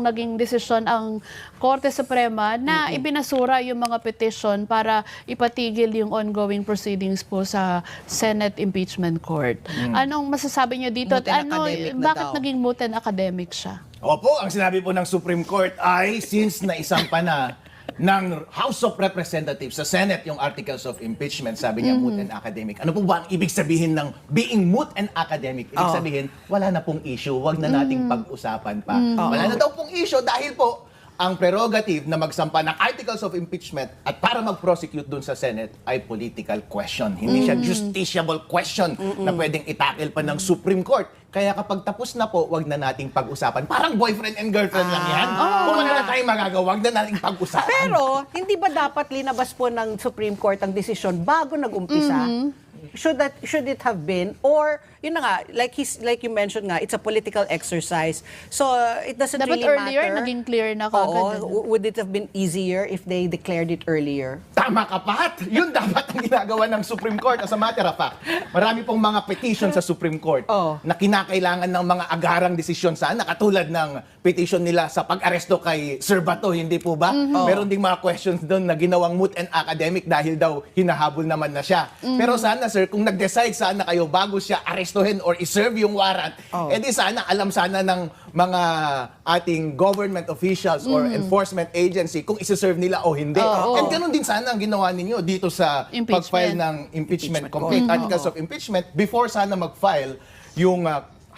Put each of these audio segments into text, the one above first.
naging desisyon ang Korte Suprema na ibinasura yung mga petition para ipatigil yung ongoing proceedings po sa Senate Impeachment Court. Anong masasabi niyo dito? At Moot and academic na bakit daw. naging moot and academic siya? Opo, ang sinabi po ng Supreme Court ay since naisampa na ng House of Representatives sa Senate yung articles of impeachment, sabi niya moot and academic. Ano po ba ang ibig sabihin ng being moot and academic? Ibig sabihin, wala na pong issue, wag na nating pag-usapan pa. Wala na daw pong issue dahil po ang prerogative na magsampa ng articles of impeachment at para mag-prosecute dun sa Senate ay political question. Hindi siya justiciable question na pwedeng itakil pa ng Supreme Court. Kaya kapag tapos na po, wag na nating pag-usapan. Parang boyfriend and girlfriend lang yan. Kung wala na tayong magagawa, wag na nating pag-usapan. Pero, hindi ba dapat linabas po ng Supreme Court ang desisyon bago nag-umpisa? Should it have been? Or, yun na nga, like you mentioned nga, it's a political exercise. So, it doesn't Dapat really earlier, matter. naging clear na kagad. Would it have been easier if they declared it earlier? Tama ka, Pat! Yun dapat ang ginagawa ng Supreme Court. As a matter of fact, marami pong mga petition sa Supreme Court na kinakailangan ng mga agarang desisyon sana, katulad ng petition nila sa pag-aresto kay Sir Bato, hindi po ba? Meron ding mga questions doon na ginawang moot and academic dahil daw hinahabol naman na siya. Pero sana, sir, kung nag-decide sana kayo bago siya arestuhin or iserve yung warrant, edi sana, alam sana ng mga ating government officials or enforcement agency kung isi-serve nila o hindi. And ganun din sana ang ginawa ninyo dito sa pag-file ng impeachment complete articles of impeachment before sana mag-file yung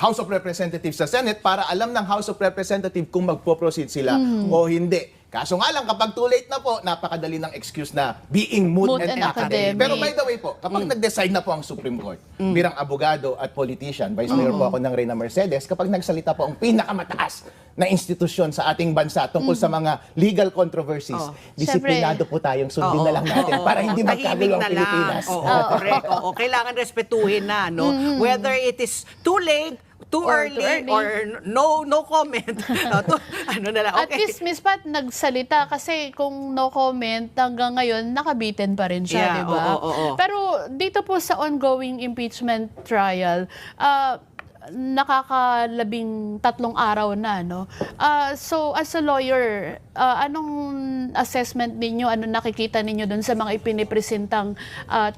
House of Representatives sa Senate para alam ng House of Representatives kung magpo-proceed sila o hindi. Kaso nga lang, kapag too late na po, napakadali ng excuse na being moot and academic. Pero by the way po, kapag nag-decide na po ang Supreme Court, bilang abogado at politician, Vice Mayor po ako ng Reyna Mercedes, kapag nagsalita po ang pinakamataas na institusyon sa ating bansa tungkol sa mga legal controversies, disiplinado po tayong sundin na lang natin para hindi magkagulo ang Pilipinas. Correct. Kailangan respetuhin na, no? Whether it is too late, too early, or no comment. Ano na lang, At okay. least, Miss Pat, nagsalita kasi kung no comment, hanggang ngayon, nakabitin pa rin siya, Yeah, di ba? oo. Pero dito po sa ongoing impeachment trial, nakakalabing 3 araw na, no? So, as a lawyer, anong assessment ninyo, ano nakikita ninyo dun sa mga ipinipresentang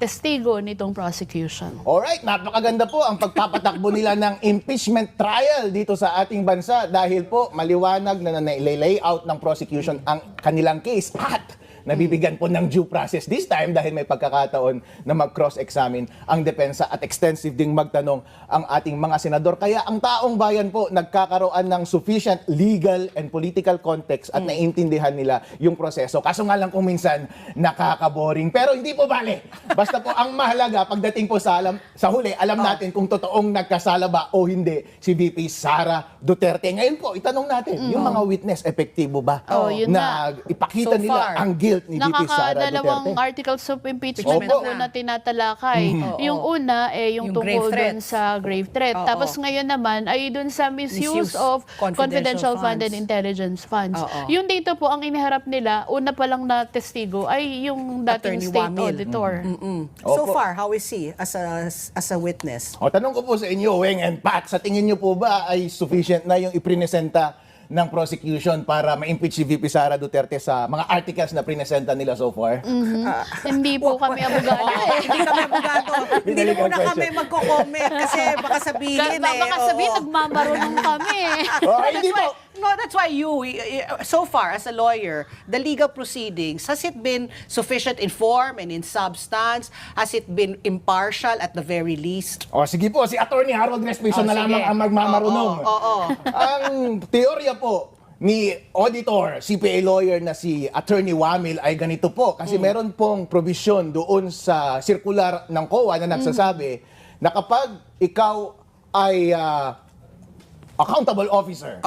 testigo nitong prosecution? Alright, napakaganda po ang pagpapatakbo nila ng impeachment trial dito sa ating bansa dahil po maliwanag na nai-layout ng prosecution ang kanilang case at nabibigyan po ng due process this time dahil may pagkakataon na mag-cross-examine ang depensa at extensive ding magtanong ang ating mga senador. Kaya ang taong bayan po nagkakaroon ng sufficient legal and political context at naiintindihan nila yung proseso. Kaso nga lang kung minsan nakakaboring. Pero hindi po bale. Basta po ang mahalaga pagdating po sa huli, alam natin kung totoong nagkasala ba o hindi si VP Sara Duterte. Ngayon po, itanong natin, yung mga witness, epektibo ba Yun na ipakita So nila far, ang guilt ni VP Sara Nakakadalawang Duterte? articles of impeachment Opo. na po na tinatalakay. Yung una, yung Yung tungkol grave dun threats. sa grave threat. Tapos ngayon naman ay dun sa misuse Misuse of confidential confidential fund and funds. intelligence funds. Oo. Yung dito po, ang iniharap nila, una pa lang na testigo ay yung dating Attorney state Wamil. auditor. So Opo. far, how is he as a witness? O, tanong ko po sa inyo, Weng and Pat, sa tingin niyo po ba ay sufficient na yung iprinesenta ng prosecution para ma-impeach si VP Sara Duterte sa mga articles na prinesenta nila so far? Hindi po kami abogado eh. Hindi kami abogado. Hindi na muna question. kami magko-comment kasi baka sabihin Baka sabihin, oo. nagmamarunong kami eh. Hindi po. That's why so far as a lawyer, the legal proceedings, has it been sufficient in form and in substance? Has it been impartial at the very least? O, sige po, si Attorney Harold Respiso na sige. lamang ang magmamarunong. Oo. Ang teorya po ni auditor, CPA lawyer na si Attorney Wamil ay ganito po. Kasi meron pong provision doon sa circular ng COA na nagsasabi na kapag ikaw ay accountable officer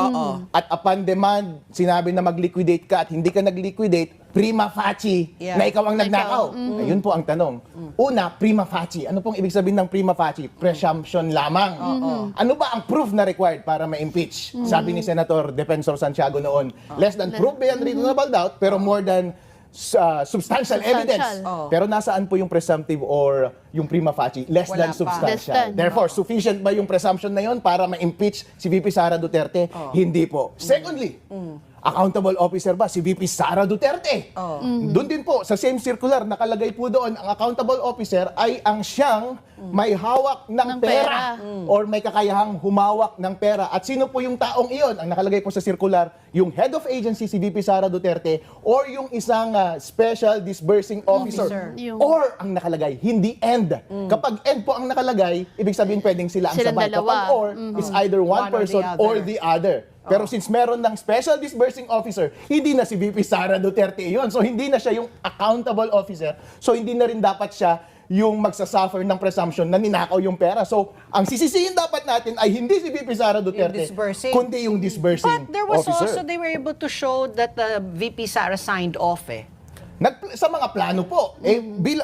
at upon demand, sinabi na mag-liquidate ka at hindi ka nag-liquidate, prima facie na ikaw ang nagnakaw. Ayun po ang tanong. Una, prima facie. Ano pong ibig sabihin ng prima facie? Presumption lamang. Ano ba ang proof na required para ma-impeach? Sabi ni Senator Defensor Santiago noon, less than proof beyond reasonable doubt, pero more than substantial evidence. Oh. Pero nasaan po yung presumptive or yung prima facie, less Wala than pa. substantial. Less than. Therefore, sufficient ba yung presumption na yun para ma-impeach si VP Sara Duterte? Hindi po. Secondly, accountable officer ba si VP Sara Duterte? Doon din po, sa same circular, nakalagay po doon, ang accountable officer ay ang siyang may hawak ng pera or may kakayahang humawak ng pera. At sino po yung taong iyon? Ang nakalagay po sa circular, yung head of agency si VP Sara Duterte or yung isang special disbursing officer. Yung- Or ang nakalagay, hindi end. Kapag end po ang nakalagay, ibig sabihin pwedeng sila ang Silang sabay. dalawa. Kapag or, is either one One or the person other. or the other. Pero since meron ng special disbursing officer, hindi na si VP Sara Duterte yun. So hindi na siya yung accountable officer. So hindi na rin dapat siya yung magsasuffer ng presumption na ninakaw yung pera. So ang sisisihin dapat natin ay hindi si VP Sara Duterte, disbursing. kundi yung disbursing But there was officer. also, they were able to show that the VP Sara signed off Sa mga plano po,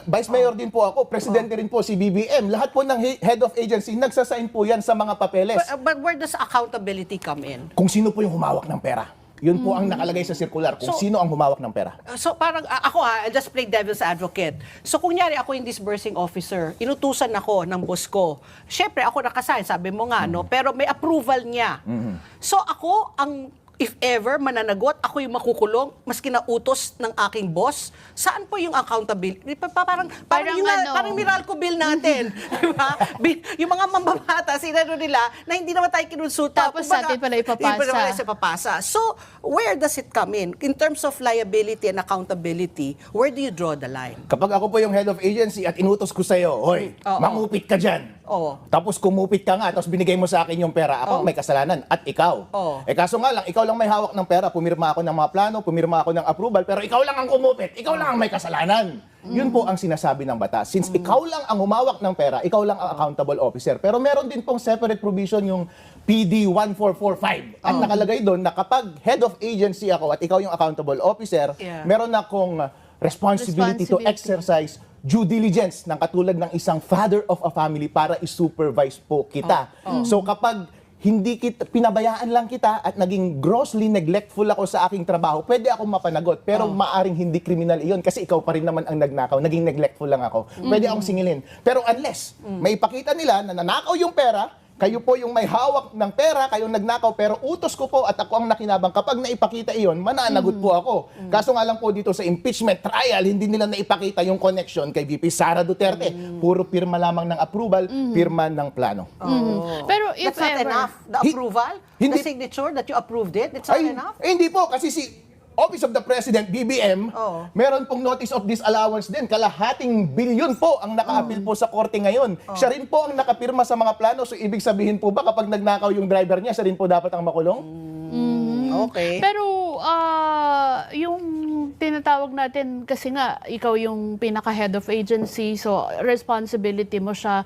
Vice Mayor din po ako, Presidente rin po si BBM. Lahat po ng head of agency, nagsasign po yan sa mga papeles. But where does accountability come in? Kung sino po yung humawak ng pera. Yun po ang nakalagay sa circular, kung So- sino ang humawak ng pera. So parang ako I just play devil's advocate. So kunyari ako yung disbursing officer, inutusan ako ng boss ko. Syempre ako nakasign, sabi mo nga no, pero may approval niya. So ako ang if ever mananagot, ako yung makukulong maski na utos ng aking boss. Saan po yung accountability? Parang Parang yung ano- parang Meralco bill natin, di ba? Yung mga mamabata, sinano nila na hindi naman tayo kinonsulta. Tapos natin pala ipapasa. Hindi pala ipapasa. So, where does it come in? In terms of liability and accountability, where do you draw the line? Kapag ako po yung head of agency at inutos ko sa'yo, hoy, Oo. mangupit ka dyan. Oo. Tapos kumupit ka nga, tapos binigay mo sa akin yung pera. Ako may kasalanan at ikaw. Oo. Kaso nga lang, ikaw lang may hawak ng pera. Pumirma ako ng mga plano, pumirma ako ng approval, pero ikaw lang ang kumupit. Ikaw lang ang may kasalanan. Yun po ang sinasabi ng batas. Since ikaw lang ang humawak ng pera, ikaw lang ang accountable officer. Pero meron din pong separate provision yung PD 1445. At nakalagay doon na kapag head of agency ako at ikaw yung accountable officer, Yeah. meron akong responsibility to Responsibility. exercise due diligence ng katulad ng isang father of a family para i-supervise po kita. So kapag hindi kita, pinabayaan lang kita at naging grossly neglectful ako sa aking trabaho, pwede ako mapanagot. Pero maaring hindi kriminal iyon kasi ikaw pa rin naman ang nagnakaw. Naging neglectful lang ako. Pwede akong singilin. Pero unless may ipakita nila na nanakaw yung pera, kayo po yung may hawak ng pera, kayong nagnakaw, pero utos ko po at ako ang nakinabang. Kapag naipakita iyon, mananagot po ako. Kaso nga lang po dito sa impeachment trial, hindi nila naipakita yung connection kay VP Sara Duterte. Puro pirma lamang ng approval, pirma ng plano. Pero if That's not ever, enough. The Hi- approval, hindi- the signature that you approved it, it's not enough. Hindi po, kasi si Office of the President, BBM, Oo. meron pong notice of disallowance din. Kalahating bilyon po ang naka-appeal po sa korte ngayon. Siya rin po ang nakapirma sa mga plano. So, ibig sabihin po ba kapag nagnakaw yung driver niya, siya rin po dapat ang makulong? Okay. pero yung tinatawag natin, kasi nga, ikaw yung pinaka-head of agency, so responsibility mo siya.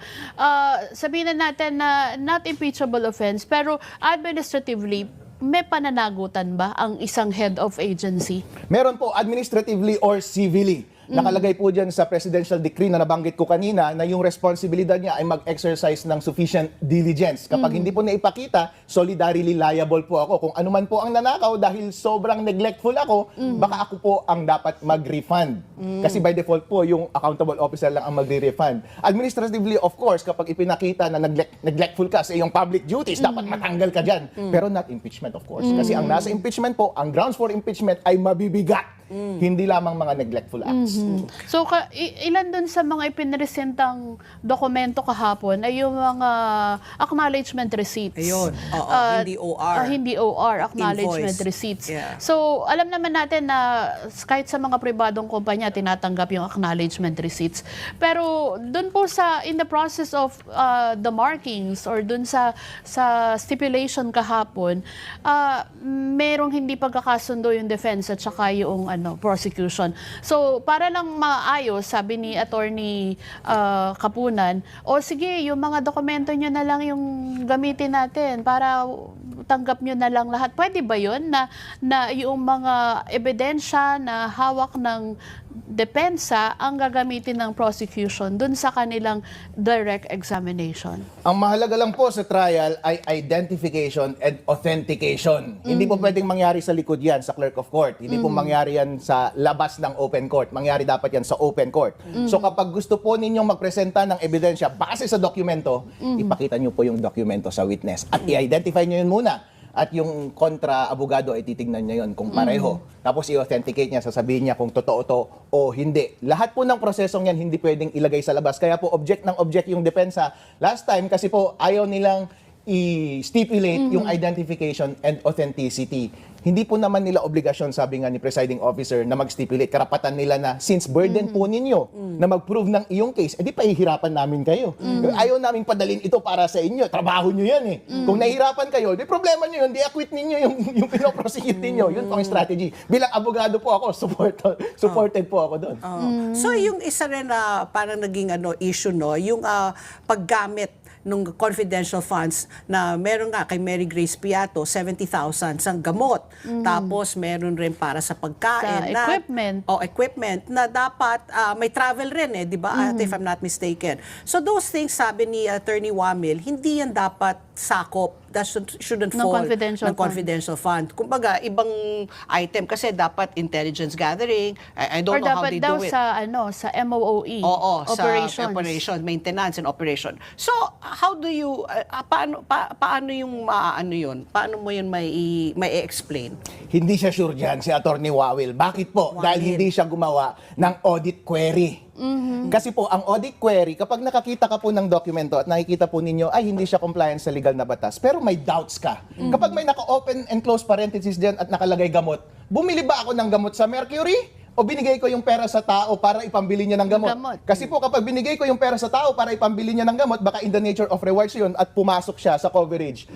Sabihin na natin na not impeachable offense, pero administratively, may pananagutan ba ang isang head of agency? Meron po administratively or civilly. Nakalagay po dyan sa presidential decree na nabanggit ko kanina na yung responsibilidad niya ay mag-exercise ng sufficient diligence. Kapag hindi po naipakita, solidarily liable po ako. Kung ano man po ang nanakaw dahil sobrang neglectful ako, baka ako po ang dapat mag-refund. Kasi by default po, yung accountable officer lang ang magre-refund. Administratively, of course, kapag ipinakita na neglectful ka sa iyong public duties, dapat matanggal ka dyan. Pero not impeachment, of course. Kasi ang nasa impeachment po, ang grounds for impeachment ay mabibigat. Hindi lamang mga neglectful acts. So, ilan dun sa mga ipinresentang dokumento kahapon ay yung mga acknowledgement receipts. Ayun. Oo, hindi OR. Hindi OR, acknowledgement Invoice. receipts. Yeah. So, alam naman natin na kahit sa mga pribadong kumpanya, tinatanggap yung acknowledgement receipts. Pero dun po in the process of the markings or dun sa stipulation kahapon, merong hindi pagkakasundo yung defense at saka yung prosecution. So, para lang maayos, sabi ni Attorney Kapunan, o sige, yung mga dokumento nyo na lang yung gamitin natin para tanggap nyo na lang lahat. Pwede ba yun na yung mga ebidensya na hawak ng depensa ang gagamitin ng prosecution dun sa kanilang direct examination? Ang mahalaga lang po sa trial ay identification and authentication. Hindi po pwedeng mangyari sa likod yan, sa clerk of court. Hindi po mangyari yan sa labas ng open court. Mangyari dapat yan sa open court. So kapag gusto po ninyong magpresenta ng ebidensya base sa dokumento, ipakita nyo po yung dokumento sa witness. At i-identify nyo yun muna. At yung kontra-abogado ay titignan niya yun kung pareho. Tapos i-authenticate niya, sasabihin niya kung totoo to o hindi. Lahat po ng prosesong yan hindi pwedeng ilagay sa labas. Kaya po object ng object yung depensa. Last time kasi po ayaw nilang i-stipulate yung identification and authenticity. Hindi po naman nila obligasyon, sabi nga ni presiding officer, na mag-stipulate. Karapatan nila na since burden po ninyo na mag-prove ng iyong case, edi pahihirapan namin kayo. Ayaw namin padalin ito para sa inyo. Trabaho nyo yan eh. Kung nahihirapan kayo, di problema nyo yun. Di acquit ninyo yung pinoprosecute ninyo. Yun po ang strategy. Bilang abogado po ako, supported po ako doon. So yung isa rin na parang naging issue, no, yung paggamit nung confidential funds na meron nga kay Mary Grace Piato, 70,000 sa gamot. Tapos meron rin para sa pagkain. Sa equipment. Equipment na dapat may travel rin di ba? If I'm not mistaken. So those things, sabi ni Attorney Wamil, hindi yan dapat sakop. That shouldn't Ng fall confidential ng confidential fund. Kumbaga, ibang item kasi dapat intelligence gathering. I don't Or know how dapat they daw do it. sa MOOE, Oo, operations. sa operation, maintenance and operation. So, how do you, paano yung ano yun? Paano mo yun may explain? Hindi siya sure dyan, si Attorney Wawil. Bakit po? Dahil hindi siya gumawa ng audit query. Kasi po, ang audit query, kapag nakakita ka po ng dokumento at nakikita po ninyo, ay hindi siya compliant sa legal na batas, pero may doubts ka. Kapag may naka-open and close parenthesis dyan at nakalagay gamot, bumili ba ako ng gamot sa Mercury? O binigay ko yung pera sa tao para ipambili niya ng gamot? Kasi po kapag binigay ko yung pera sa tao para ipambili niya ng gamot, baka in the nature of rewards yun at pumasok siya sa coverage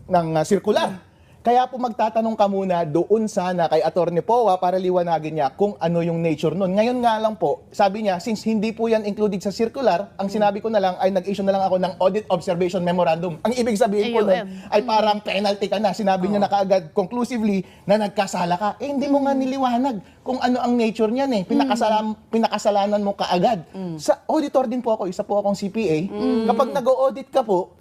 ng circular. Kaya po magtatanong ka muna doon sana kay Attorney Powa para liwanagin niya kung ano yung nature nun. Ngayon nga lang po, sabi niya, since hindi po yan included sa circular, ang sinabi ko na lang ay nag-issue na lang ako ng Audit Observation Memorandum. Ang ibig sabihin po nun ay parang penalty ka na. Sinabi niya na kaagad conclusively na nagkasala ka. Eh hindi mo nga niliwanag kung ano ang nature niyan eh. Pinakasalanan mo kaagad. Sa auditor din po ako, isa po akong CPA. Kapag nag-audit ka po,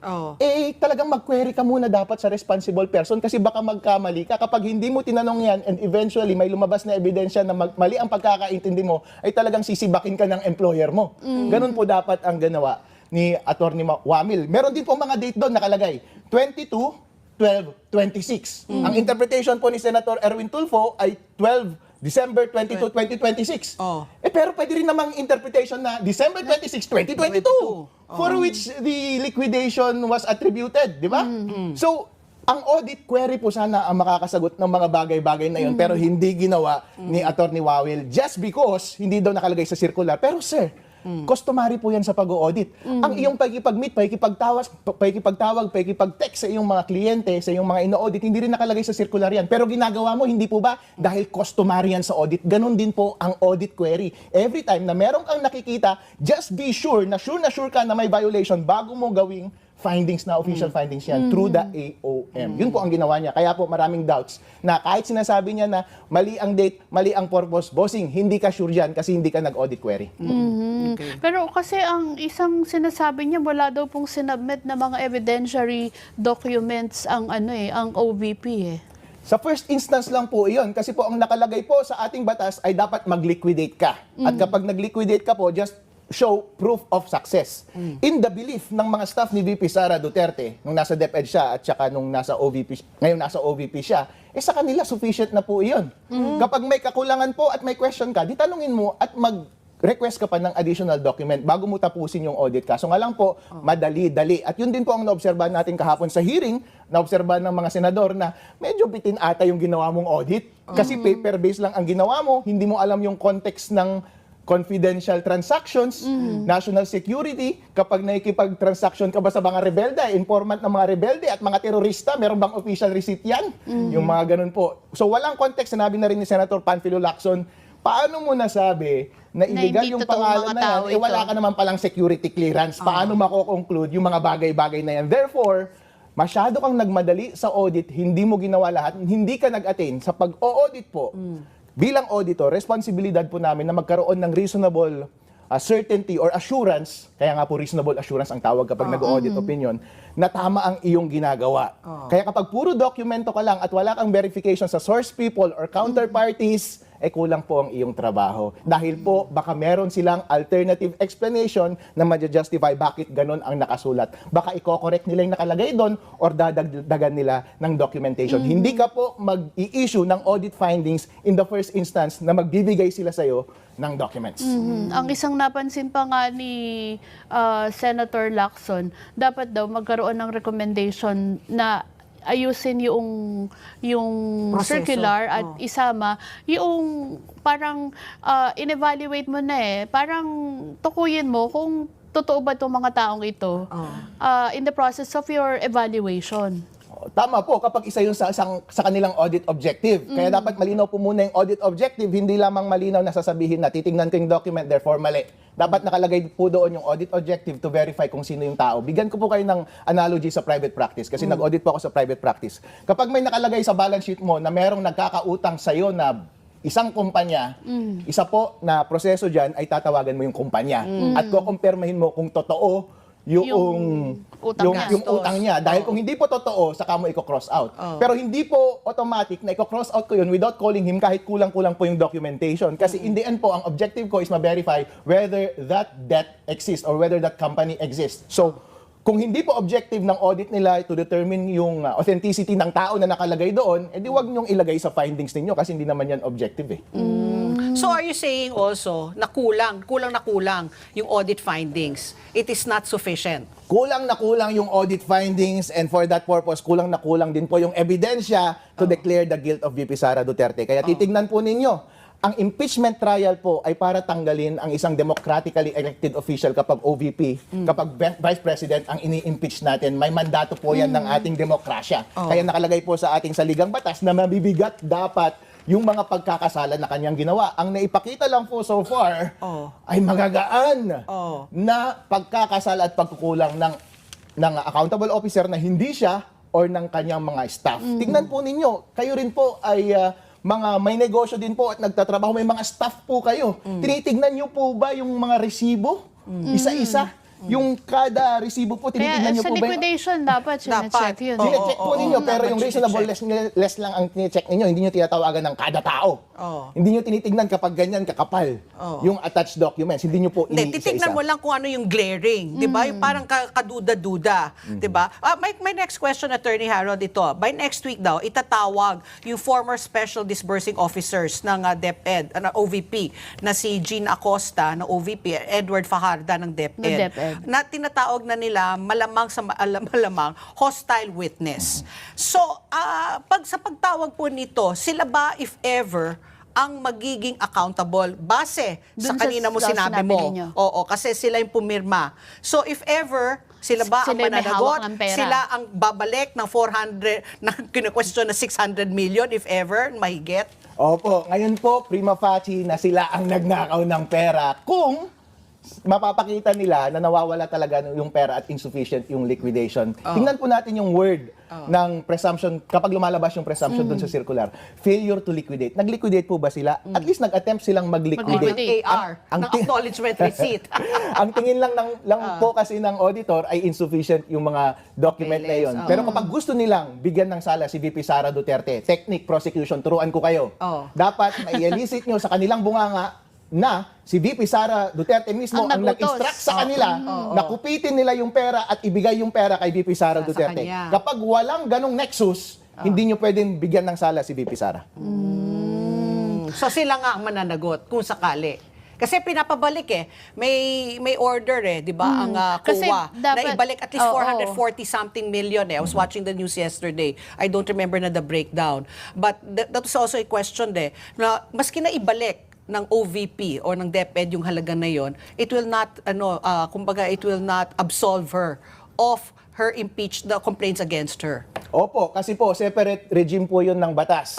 talagang mag-query ka muna dapat sa responsible person kasi baka magkamali ka. Kapag hindi mo tinanong yan and eventually may lumabas na ebidensya na mali ang pagkakaintindi mo, ay talagang sisibakin ka ng employer mo. Ganun po dapat ang ginawa ni Attorney Wamil. Meron din po mga date doon nakalagay. 22/12/26. Ang interpretation po ni Senator Erwin Tulfo ay 12 December 22, 2026. Pero pwede rin namang interpretation na December 26, 2022. For which the liquidation was attributed, di ba? So, ang audit query po sana ang makakasagot ng mga bagay-bagay na yun, pero hindi ginawa ni Attorney Wawil just because hindi daw nakalagay sa circular. Pero sir, customary po yan sa pag-audit. Ang iyong pagkipag-meet, pagkipagtawag, pagkipag-text sa iyong mga kliyente, sa iyong mga ino-audit, hindi rin nakalagay sa circular yan. Pero ginagawa mo, hindi po ba? Dahil customary yan sa audit. Ganon din po ang audit query. Every time na meron kang nakikita, just be sure na sure ka na may violation bago mo gawing findings na official findings yan through the AOM. Yun po ang ginawa niya. Kaya po maraming doubts na kahit sinasabi niya na mali ang date, mali ang purpose, bossing, hindi ka sure dyan kasi hindi ka nag-audit query. Pero kasi ang isang sinasabi niya, wala daw pong sinubmit na mga evidentiary documents ang ang OVP eh. Sa first instance lang po iyon kasi po ang nakalagay po sa ating batas ay dapat mag-liquidate ka. At kapag nag-liquidate ka po, just show proof of success. In the belief ng mga staff ni VP Sara Duterte, nung nasa DepEd siya at saka nung nasa OVP, ngayon nasa OVP siya, sa kanila sufficient na po iyon. Kapag may kakulangan po at may question ka, di tanungin mo at mag-request ka pa ng additional document bago mo tapusin yung audit ka. So nga lang po, madali-dali. At yun din po ang naobserbahan natin kahapon sa hearing, naobserbahan ng mga senador na medyo bitin ata yung ginawa mong audit. Kasi paper-based lang ang ginawa mo, hindi mo alam yung context ng confidential transactions, national security, kapag nakikipag-transaction ka ba sa mga rebelde, informant ng mga rebelde at mga terorista, meron bang official receipt yan? Yung mga ganun po. So walang context, sinabi na rin ni Senator Panfilo Lacson, paano mo nasabi na illegal hindi yung totoong pangalan mga na tao yan, wala ka naman palang security clearance. Paano mako-conclude yung mga bagay-bagay na yan? Therefore, masyado kang nagmadali sa audit, hindi mo ginawa lahat, hindi ka nag-attain sa pag-o-audit po. bilang auditor, responsibilidad po namin na magkaroon ng reasonable certainty or assurance, kaya nga po reasonable assurance ang tawag kapag nag-audit opinion, na tama ang iyong ginagawa. Kaya kapag puro dokumento ka lang at wala kang verification sa source people or counterparties, kulang po ang iyong trabaho. Dahil po, baka meron silang alternative explanation na ma-justify bakit ganun ang nakasulat. Baka i-correct nila yung nakalagay doon or dadagdagan nila ng documentation. Hindi ka po mag-i-issue ng audit findings in the first instance na magbibigay sila sa'yo ng documents. Ang isang napansin pa nga ni Senator Lacson, dapat daw magkaroon ng recommendation na ayusin yung Proseso. circular at isama yung parang in-evaluate mo na parang tukuyin mo kung totoo ba itong mga taong ito in the process of your evaluation. Tama po, kapag isa yun sa kanilang audit objective. Kaya dapat malinaw po muna yung audit objective, hindi lamang malinaw na sasabihin na titingnan ko yung document, therefore mali. Dapat nakalagay po doon yung audit objective to verify kung sino yung tao. Bigyan ko po kayo ng analogy sa private practice kasi nag-audit po ako sa private practice. Kapag may nakalagay sa balance sheet mo na merong nagkakautang sa'yo na isang kumpanya, isa po na proseso dyan ay tatawagan mo yung kumpanya at kukumpirmahin mo kung totoo yung utang niya. Dahil kung hindi po totoo, saka mo i-cross out. Pero hindi po automatic na i-cross out ko yun without calling him kahit kulang-kulang po yung documentation. Kasi in the end po, ang objective ko is ma-verify whether that debt exists or whether that company exists. So, kung hindi po objective ng audit nila to determine yung authenticity ng tao na nakalagay doon, edi wag niyong ilagay sa findings ninyo kasi hindi naman yan objective eh. So are you saying also na kulang yung audit findings? It is not sufficient. Kulang na kulang yung audit findings and for that purpose, kulang na kulang din po yung ebidensya to declare the guilt of VP Sara Duterte. Kaya titignan po ninyo, ang impeachment trial po ay para tanggalin ang isang democratically elected official kapag OVP, kapag Vice President ang ini-impeach natin. May mandato po yan ng ating demokrasya. Kaya nakalagay po sa ating saligang batas na mabibigat dapat yung mga pagkakasala na kanyang ginawa. Ang naipakita lang po so far ay magagaan na pagkakasala at pagkukulang ng accountable officer na hindi siya or ng kanyang mga staff. Tingnan po ninyo, kayo rin po ay mga may negosyo din po at nagtatrabaho, may mga staff po kayo. Tinitignan niyo po ba yung mga resibo? Isa-isa? Yung kada resibo po, tinitignan niyo Sa po ba yung... liquidation dapat sinecheck yun. Sinecheck po ninyo, pero yung dapat reasonable sinecheck. less lang ang sinecheck ninyo. Hindi nyo tinatawagan ng kada tao. Hindi nyo tinitignan kapag ganyan kakapal yung attached documents. Hindi nyo po Hindi, titignan mo lang kung ano yung glaring, 'di ba? Yung parang kaduda-duda, 'di ba? My next question, Attorney Harold, ito. By next week daw, itatawag yung former special disbursing officers ng DepEd, OVP, na si Jean Acosta ng OVP, Edward Fajarda ng DepEd. Na tinatawag na nila malamang hostile witness. So, sa pagtawag po nito, sila ba, if ever, ang magiging accountable base sa Dun kanina mo sa sinabi sinabi mo? ninyo. Oo, kasi sila yung pumirma. So, if ever, sila ba ang Sila yung may mananagot? hawak ng pera. Sila ang babalik ng 400, na kinu-question na 600 million, if ever, mahigit? Opo, ngayon po, prima facie na sila ang nagnakaw ng pera kung mapapakita nila na nawawala talaga yung pera at insufficient yung liquidation. Tingnan po natin yung word ng presumption, kapag lumalabas yung presumption dun sa circular, failure to liquidate. Nag-liquidate po ba sila? At least nag-attempt silang mag-liquidate. Mag-liquidate. AR, ng acknowledgement receipt. Ang tingin lang po kasi ng auditor ay insufficient yung mga document na yun. Pero kapag gusto nilang bigyan ng sala si VP Sara Duterte, technique prosecution, turuan ko kayo. Dapat mai-elicit nyo sa kanilang bunganga na si VP Sara Duterte mismo ang Ang nagutos. nag-instruct sa kanila na kupitin nila yung pera at ibigay yung pera kay VP Sara Sa Duterte. kanya. Kapag walang ganong nexus, hindi nyo pwedeng bigyan ng sala si VP Sara. So, sila nga ang mananagot kung sakali. Kasi pinapabalik may order di ba, ang Kasi COA na dapat- ibalik at least Oo. 440 something million. I was watching the news yesterday. I don't remember na the breakdown. But that was also a question na maski na ibalik ng OVP o ng DepEd yung halaga na yon, it will not kumbaga it will not absolve her of her the complaints against her. Opo, kasi po separate regime po 'yun ng batas.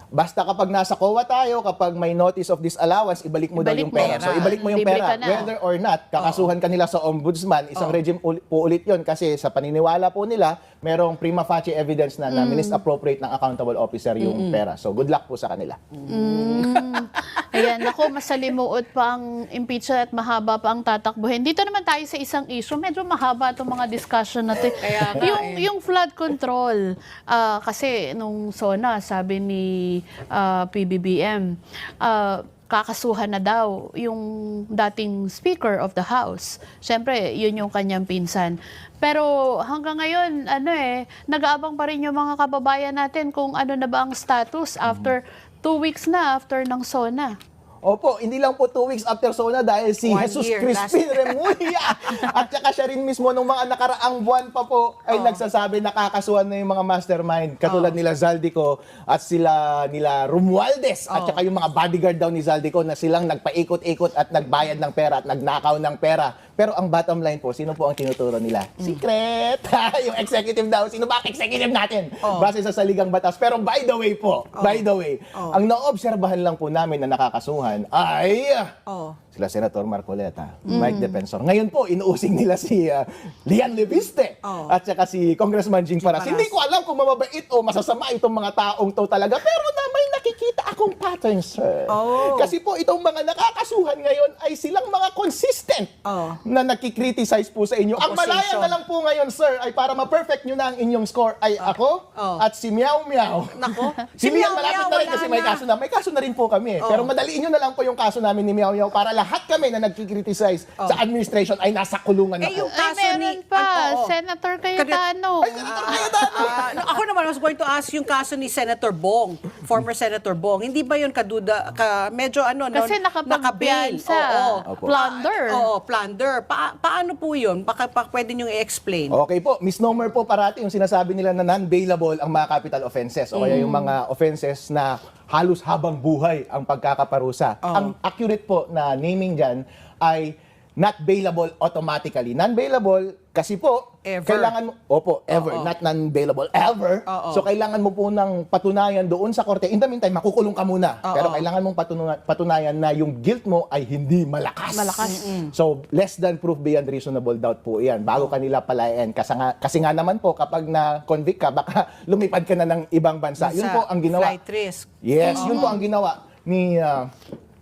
basta kapag nasa COA tayo, kapag may notice of disallowance, ibalik mo daw Ibalik yung pera. mo. So ibalik mo yung Libre pera. ka na. Whether or not, kakasuhan ka nila sa ombudsman, isang regime po ulit yun kasi sa paniniwala po nila, merong prima facie evidence na misappropriate ng accountable officer yung pera. So good luck po sa kanila. Ayan, ako, masalimuot pa ang impeachment at mahaba pa ang tatakbuhin. Dito naman tayo sa isang issue. Medyo mahaba itong mga discussion natin. Kaya nga, Yung flood control, kasi nung SONA, sabi ni PBBM, kakasuhan na daw yung dating Speaker of the House. Siyempre, yun yung kanyang pinsan. Pero hanggang ngayon, nag-aabang pa rin yung mga kababayan natin kung ano na ba ang status after 2 weeks na after ng SONA. Opo, hindi lang po 2 weeks after SONA dahil si 1 Jesus year, Crispin Remulla at saka siya rin mismo nung mga nakaraang buwan pa po ay nagsasabi nakakasuhan na yung mga mastermind katulad nila Zaldico at nila Romualdez at saka yung mga bodyguard daw ni Zaldico na silang nagpaikot-ikot at nagbayad ng pera at nagnakaw ng pera. Pero ang bottom line po, sino po ang tinuturo nila? Secret! Yung executive daw. Sino ba ang executive natin? Base sa saligang batas. Pero by the way po, ang naobserbahan lang po namin na nakakasuhan ay sila Senator Marcoleta, Mike Defensor. Ngayon po, inuusig nila si Lian Leviste at saka si Congressman Jing Paras. Hindi ko alam kung mababait o masasama itong mga taong to talaga. Pero na may nakikita akong pattern, sir. Kasi po, itong mga nakakasuhan ngayon ay silang mga consistent na nakikriticize po sa inyo. Ang malaya na lang po ngayon, sir, ay para ma-perfect nyo na ang inyong score ay ako at si Meow Meow. Nako. Si Lian malapit na rin kasi may kaso na. May kaso na rin po kami. Pero madaliin nyo na lang po yung kaso namin ni Meow Meow para lahat kami na nagkikriticize sa administration ay nasa kulungan na po. yung Ay, kaso meron pa. Senator Cayetano. Ay, Senator Cayetano! Ako naman, I was going to ask yung kaso ni Senator Bong, former Senator Bong. Hindi ba yun medyo Kasi nakapagpiyansa. Plunder. Plunder. Paano po yun? Pwede nyo i-explain. Okay po, misnomer po parati yung sinasabi nila na non-bailable ang mga capital offenses o kaya yung mga offenses na halos habang buhay ang pagkakaparusa. Ang accurate po na naming dyan ay not bailable automatically. Non-bailable kasi po, Ever. kailangan mo, ever, not non-bailable, ever. So kailangan mo po ng patunayan doon sa korte. In the meantime, makukulong ka muna. Pero kailangan mong patunayan na yung guilt mo ay hindi malakas. So less than proof beyond reasonable doubt po yan. Bago kanila palayan. Kasi nga naman po, kapag na-convict ka, baka lumipad ka na ng ibang bansa. Yun po ang ginawa. Flight risk. Yes, yun po ang ginawa ni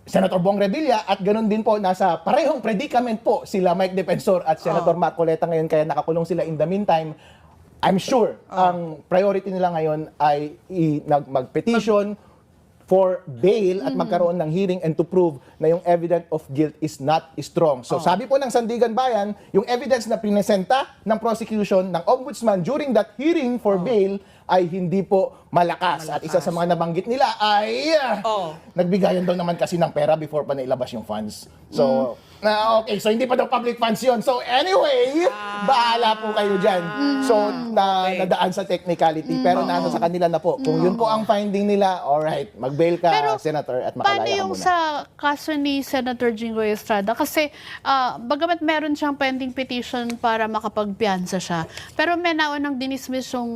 Senator Bong Revilla at ganun din po nasa parehong predicament po sila Mike Defensor at Senator Marcoleta ngayon kaya nakakulong sila in the meantime. I'm sure ang priority nila ngayon ay mag-petition for bail at magkaroon ng hearing and to prove na yung evidence of guilt is not strong. So sabi po ng Sandigan Bayan, yung evidence na pinesenta ng prosecution ng ombudsman during that hearing for bail ay hindi po malakas. At isa sa mga nabanggit nila ay nagbigayan daw naman kasi ng pera before pa nailabas yung funds. So, okay, so hindi pa daw public funds yun. So anyway, bahala po kayo dyan. So, nadaan sa technicality, pero nasa sa kanila na po. Kung yun po ang finding nila, alright, mag-bail ka, Pero, Senator, at paano makalaya ka yung muna. sa kaso ni Senator Jinggoy Estrada? Kasi bagamat meron siyang pending petition para makapagpiyansa siya, pero may naunang dinismiss yung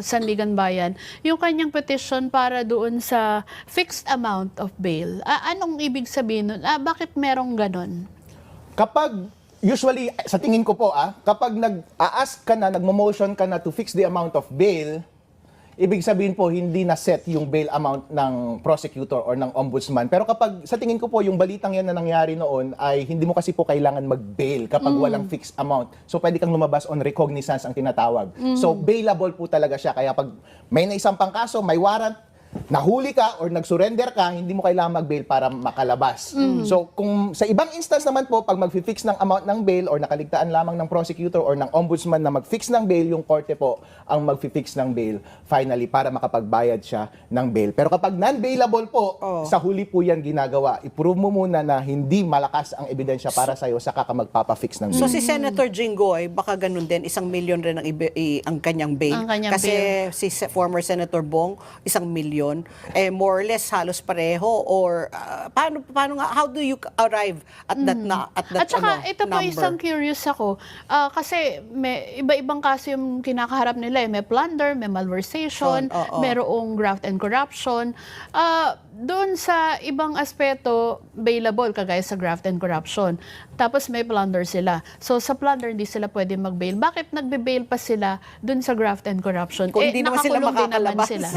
Sandigan Bayan, yung kanyang petition para doon sa fixed amount of bail. Anong ibig sabihin nun? Bakit merong ganon? Kapag, usually, sa tingin ko po, kapag nag-a-ask ka na, nagmo-motion ka na to fix the amount of bail, ibig sabihin po, hindi na set yung bail amount ng prosecutor or ng ombudsman. Pero kapag, sa tingin ko po, yung balitang yan na nangyari noon ay hindi mo kasi po kailangan mag-bail kapag walang fixed amount. So, pwede kang lumabas on recognizance ang tinatawag. So, bailable po talaga siya. Kaya pag may naisampang kaso, may warrant, nahuli ka or nag-surrender ka, hindi mo kailangan mag-bail para makalabas. So, kung sa ibang instance naman po, pag mag-fix ng amount ng bail or nakaligtaan lamang ng prosecutor or ng ombudsman na mag-fix ng bail, yung korte po ang mag-fix ng bail finally para makapagbayad siya ng bail. Pero kapag non-bailable po, sa huli po yan ginagawa. I-prove mo muna na hindi malakas ang ebidensya para sa'yo, saka ka magpapa-fix ng bail. So si Senator Jinggoy, baka ganun din, 1 million rin ang kanyang bail. Ang kanyang Kasi si former Senator Bong, 1 million. ngayon, more or less halos pareho, or paano nga, how do you arrive at that At saka, ito po number? isang curious ako. Kasi may iba-ibang kaso yung kinakaharap nila. May plunder, may malversation, Oo. merong graft and corruption. Doon sa ibang aspeto, bailable, kagaya sa graft and corruption. Tapos may plunder sila. So sa plunder, hindi sila pwede mag-bail. Bakit nagbe-bail pa sila doon sa graft and corruption? Kung hindi naman sila nakakulong din naman makakalabas. sila.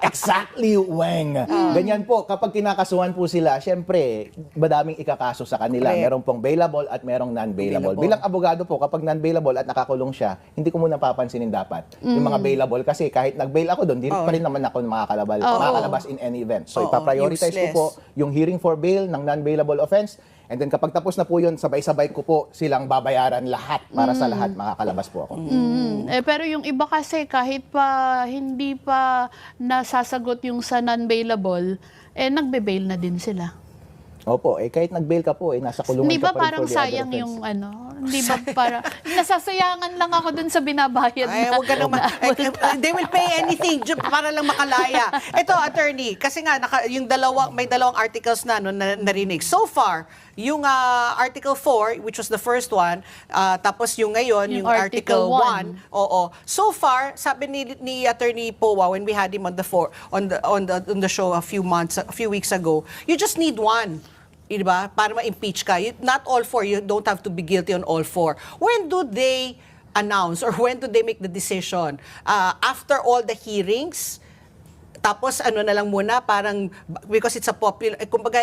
Exactly, Weng. Ganyan po, kapag kinakasuhan po sila, syempre, madaming ikakaso sa kanila. Correct. Merong pong bailable at merong non-bailable. Bailable. Bilang abogado po, kapag non-bailable at nakakulong siya, hindi ko muna papansinin dapat yung mga bailable. Kasi kahit nag-bail ako doon, di pa rin naman ako makakalabas in any event. So, Oo, ipaprioritize ko useless. po yung hearing for bail ng non-bailable offense. And then kapag tapos na po yun, sabay-sabay ko po silang babayaran lahat para sa lahat makakalabas po ako. Pero yung iba kasi kahit pa hindi pa nasasagot yung sa non-bailable, nagbe-bail na din sila. Opo, kahit nag-bail ka po, nasa kulungan Hindi ka ba pa rin parang for the other sayang offense. yung hindi ba para nasasayangan lang ako dun sa binabayad Ay, wag ka naman. They will pay anything para lang makalaya. Ito, attorney, kasi nga may dalawang articles na narinig. So far, yung Article 4, which was the first one, tapos yung ngayon, yung Article 1. Oo. So far, sabi ni Attorney Powa when we had him on the show a few weeks ago, you just need one. Diba? Para ma-impeach ka. Not all four. You don't have to be guilty on all four. When do they announce or when do they make the decision? After all the hearings? Tapos ano na lang muna, parang, because it's a popular, kumbaga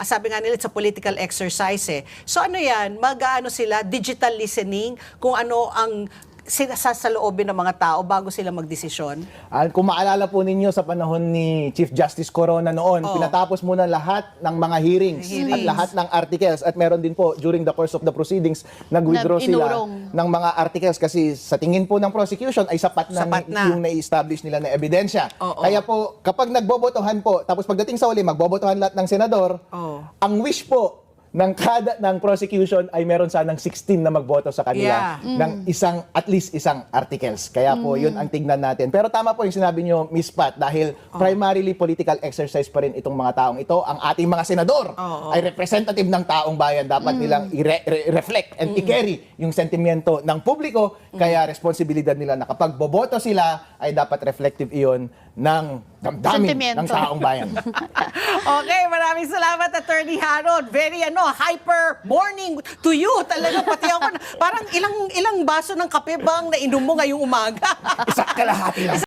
sabi nga nila, it's a political exercise eh. So ano yan, mag-ano sila, digital listening, kung ano ang sasaloobin ng mga tao bago sila magdesisyon? Kung maalala po ninyo sa panahon ni Chief Justice Corona noon, pinatapos muna lahat ng mga hearings at lahat ng articles. At meron din po, during the course of the proceedings, nag-withdraw sila Inurong. ng mga articles kasi sa tingin po ng prosecution ay sapat na, yung na-establish nila na ebidensya. Kaya po, kapag nagbobotohan po, tapos pagdating sa uli, magbobotohan lahat ng senador, ang wish po ng prosecution ay meron sanang 16 na magboto sa kanila ng at least isang articles. Kaya po, yun ang tignan natin. Pero tama po yung sinabi nyo, Miss Pat, dahil primarily political exercise pa rin itong mga taong ito. Ang ating mga senador ay representative ng taong bayan. Dapat nilang i-reflect and i-carry yung sentimiento ng publiko. Kaya responsibilidad nila na kapag boboto sila, ay dapat reflective iyon ng damdamin Sentimento. ng taong bayan. Okay, maraming salamat, Attorney Harold. Very hyper morning to you. Talaga, pati ako, parang ilang baso ng kape bang nainom mo ngayong umaga? Isa't kalahati lang.